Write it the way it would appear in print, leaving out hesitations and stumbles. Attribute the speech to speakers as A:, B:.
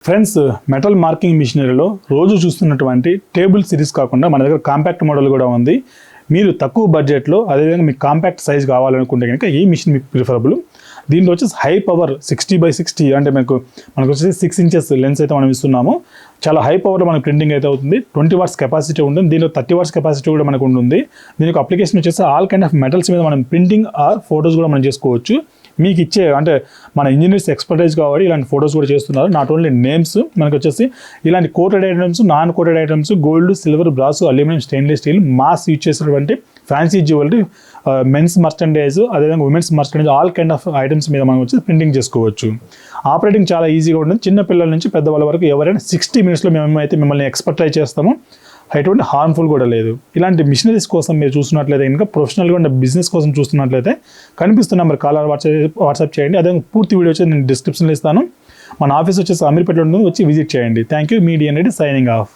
A: Friends, metal marking మిషనరీలో రోజు చూస్తున్నటువంటి table series కాకుండా మన దగ్గర కాంపాక్ట్ మోడల్ కూడా ఉంది. మీరు తక్కువ బడ్జెట్లో అదేవిధంగా మీకు కాంపాక్ట్ సైజ్ కావాలనుకుంటే కనుక ఈ మిషన్ మీకు ప్రిఫరబుల్. దీంట్లో వచ్చేసి హై పవర్ 60x60 అంటే మనకు వచ్చేసి 6 ఇంచెస్ లెన్స్ అయితే మనం ఇస్తున్నాము. చాలా హై పవర్లో మనకు ప్రింటింగ్ అయితే అవుతుంది. 20 వాట్స్ కెపాసిటీ ఉంటుంది. దీనిలో 30 వాట్స్ కెపాసిటీ కూడా మనకు ఉంటుంది. దీనికి అప్లికేషన్ వచ్చేసి ఆల్ కైండ్ ఆఫ్ మెటల్స్ మీద మనం ప్రింటింగ్ ఆర్ ఫొటోస్ కూడా మనం చేసుకోవచ్చు. మీకు ఇచ్చే అంటే మన ఇంజనీర్స్ ఎక్స్పర్టైజ్ కాబట్టి ఇలాంటి ఫొటోస్ కూడా చేస్తున్నారు. నాట్ ఓన్లీ నేమ్స్, మనకు వచ్చేసి ఇలాంటి coated items, non coated items, gold, silver, brass, aluminium, stainless steel, mass use చేసినటువంటి ఫ్యాన్సీ జ్యువెలరీ, మెన్స్ మర్చండైజ్, అదేవిధంగా women's merchandise, all kind of items మీద మనం వచ్చి ప్రింటింగ్ చేసుకోవచ్చు. ఆపరేటింగ్ చాలా ఈజీగా ఉంటుంది. చిన్న పిల్లల నుంచి పెద్దవాళ్ళ వరకు ఎవరైనా 60 మినిట్స్లో మేమైతే మిమ్మల్ని ఎక్స్పర్టైజ్ చేస్తాము. ఎటువంటి హార్మ్ఫుల్ కూడా లేదు. ఇలాంటి మిషనరీస్ కోసం మీరు చూస్తున్నట్లయితే కనుక, ప్రొఫెషనల్గా ఉన్న బిజినెస్ కోసం చూస్తున్నట్లయితే కనిపిస్తున్న నెంబర్ కాల్ వాట్సాప్ చేయండి. అదే పూర్తి వీడియో వచ్చి నేను డిస్క్రిప్షన్లో ఇస్తాను. మన ఆఫీస్ వచ్చేసి అమీర్పేటలో ఉంటుంది, వచ్చి విజిట్ చేయండి. Thank you. మీ డిఎన్ఐడి సైనింగ్ ఆఫ్.